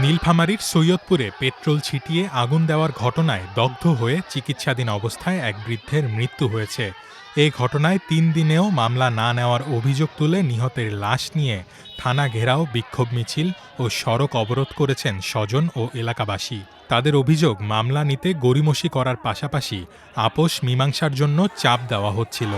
নীলফামারীর সৈয়দপুরে পেট্রোল ছিটিয়ে আগুন দেওয়ার ঘটনায় দগ্ধ হয়ে চিকিৎসাধীন অবস্থায় এক বৃদ্ধের মৃত্যু হয়েছে। এ ঘটনায় ৩ দিনেও মামলা না নেওয়ার অভিযোগ তুলে নিহতের লাশ নিয়ে থানা ঘেরাও বিক্ষোভ মিছিল ও সড়ক অবরোধ করেছেন স্বজন ও এলাকাবাসী। তাদের অভিযোগ, মামলা নিতে গড়িমসি করার পাশাপাশি আপোষ মীমাংসার জন্য চাপ দেওয়া হচ্ছিল।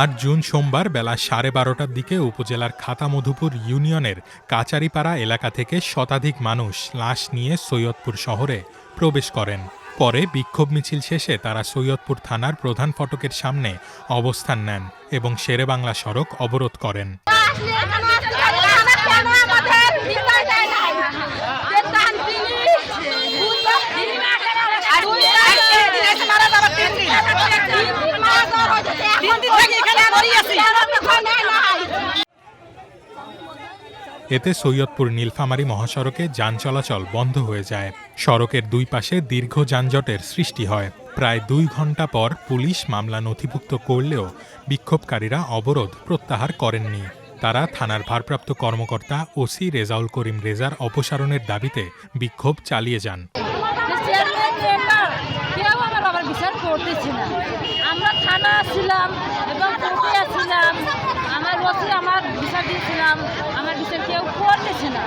৮ জুন সোমবার বেলা 12:30টার দিকে উপজেলার খাতামধুপুর ইউনিয়নের কাচারিপাড়া এলাকা থেকে শতাধিক মানুষ লাশ নিয়ে সৈয়দপুর শহরে প্রবেশ করেন। পরে বিক্ষোভ মিছিল শেষে তারা সৈয়দপুর থানার প্রধান ফটকের সামনে অবস্থান নেন এবং শেরেবাংলা সড়ক অবরোধ করেন। এতে সৈয়দপুর নীলফামারী মহাসড়কে যান চলাচল বন্ধ হয়ে যায়। সড়কের দুই পাশে দীর্ঘ যানজটের সৃষ্টি হয়। প্রায় 2 ঘণ্টা পর পুলিশ মামলা নথিভুক্ত করলেও বিক্ষোভকারীরা অবরোধ প্রত্যাহার করেননি। তারা থানার ভারপ্রাপ্ত কর্মকর্তা ওসি রেজাউল করিম রেজার অপসারণের দাবিতে বিক্ষোভ চালিয়ে যান। আমরা থানা ছিলাম এবং কোর্টে ছিলাম, আমার বিচার দিয়েছিলাম, আমার বিচার কেউ করতেছে না।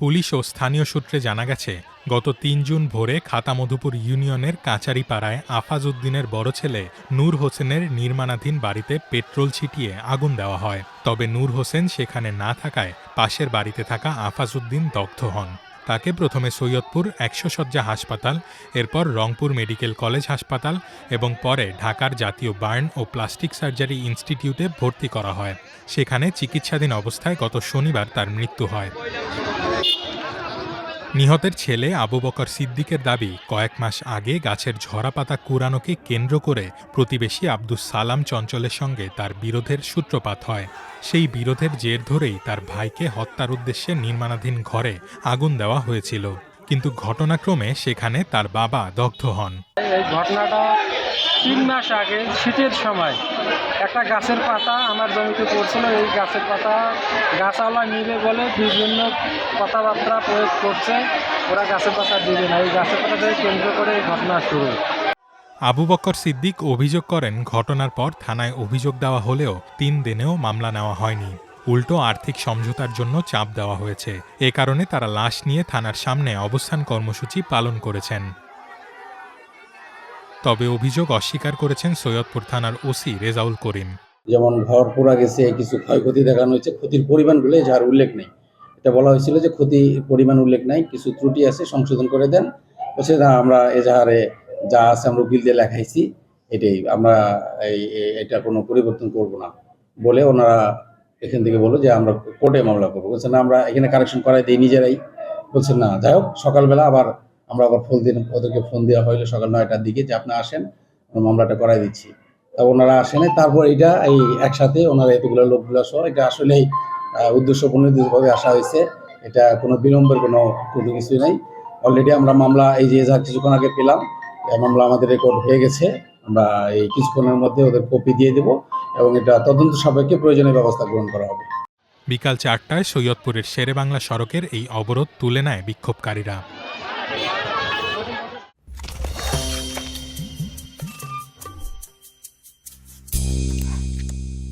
পুলিশ ও স্থানীয় সূত্রে জানা গেছে, গত ৩ জুন ভোরে খাতামধুপুর ইউনিয়নের কাচারিপাড়ায় আফাজ উদ্দিনের বড় ছেলে নূর হোসেনের নির্মাণাধীন বাড়িতে পেট্রোল ছিটিয়ে আগুন দেওয়া হয়। তবে নূর হোসেন সেখানে না থাকায় পাশের বাড়িতে থাকা আফাজ উদ্দিন দগ্ধ হন। তাকে প্রথমে সৈয়দপুর ১০০ শয্যা হাসপাতাল, এরপর রংপুর মেডিকেল কলেজ হাসপাতাল এবং পরে ঢাকার জাতীয় বার্ন ও প্লাস্টিক সার্জারি ইনস্টিটিউটে ভর্তি করা হয়। সেখানে চিকিৎসাধীন অবস্থায় গত শনিবার তার মৃত্যু হয়। নিহতের ছেলে আবু বকর সিদ্দিকের দাবি, কয়েক মাস আগে গাছের ঝরাপাতা কুড়ানোকে কেন্দ্র করে প্রতিবেশী আব্দুস সালাম চঞ্চলের সঙ্গে তার বিরোধের সূত্রপাত হয়। সেই বিরোধের জের ধরেই তার ভাইকে হত্যার উদ্দেশ্যে নির্মাণাধীন ঘরে আগুন দেওয়া হয়েছিল, কিন্তু ঘটনাক্রমে সেখানে তার বাবা দগ্ধ হন। এই ঘটনাটা 3 মাস আগে শীতের সময় একটা গাছের পাতা আমার জমিতে পড়ছিল। এই গাছের পাতা গাছওয়ালা মিলে বলে বিভিন্ন কথাবার্তা প্রয়োগ করছে, ওরা গাছের পাতা দিবে না। এই গাছের পাতাটাকে কেন্দ্র করে এই ঘটনা শুরু। আবু বকর সিদ্দিক অভিযোগ করেন, ঘটনার পর থানায় অভিযোগ দেওয়া হলেও 3 দিনেও মামলা নেওয়া হয়নি। উল্টো আর্থিক সমঝোতার জন্য চাপ দেওয়া হয়েছে। এ কারণে তারা লাশ নিয়ে থানার সামনে অবস্থান কর্মসূচি পালন করেছেন। তবে অভিযোগ অস্বীকার করেছেন সৈয়দপুর থানার ওসি রেজাউল করিম। যেমন ঘর পোড়া গেছে, কিছু ক্ষয়ক্ষতি দেখানো হয়েছে, ক্ষতির পরিমাণগুলো যার উল্লেখ নেই। এটা বলা হয়েছিল যে ক্ষতির পরিমাণ উল্লেখ নাই, কিছু ত্রুটি আছে, সংশোধন করে দেন। বলছে না, আমরা এজাহারে যা আছে আমরা উকিল দিয়ে লেখাইছি, এটাই আমরা এটা কোনো পরিবর্তন করব না বলে ওনারা এখান থেকে বললো যে আমরা কোর্টে মামলা করবো। বলছে না, আমরা এখানে কারেকশন করাই দিই নিজেরাই। বলছে না, যাই হোক, সকালবেলা আমরা আবার ওদেরকে ফোন দেওয়া হইলো সকাল 9টার দিকে যে আপনি আসেন, মামলাটা করাই দিচ্ছি। তা ওনারা আসেনি। তারপর এটা এই একসাথে ওনারা এতগুলো লোকগুলো সহ এটা আসলেই উদ্দেশ্য প্রণোদিতভাবে আসা হয়েছে। এটা কোনো বিলম্বের কোনো কিছুই নাই। অলরেডি আমরা মামলা এই যে যা কিছুক্ষণ আগে পেলাম, মামলা আমাদের রেকর্ড হয়ে গেছে। আমরা এই কিছুক্ষণের মধ্যে ওদের কপি দিয়ে দেব এবং এটা তদন্ত সাপেক্ষে প্রয়োজনীয় ব্যবস্থা গ্রহণ করা হবে। বিকাল 4টায় সৈয়দপুরের শেরেবাংলা সড়কের এই অবরোধ তুলে নেয় বিক্ষোভকারীরা।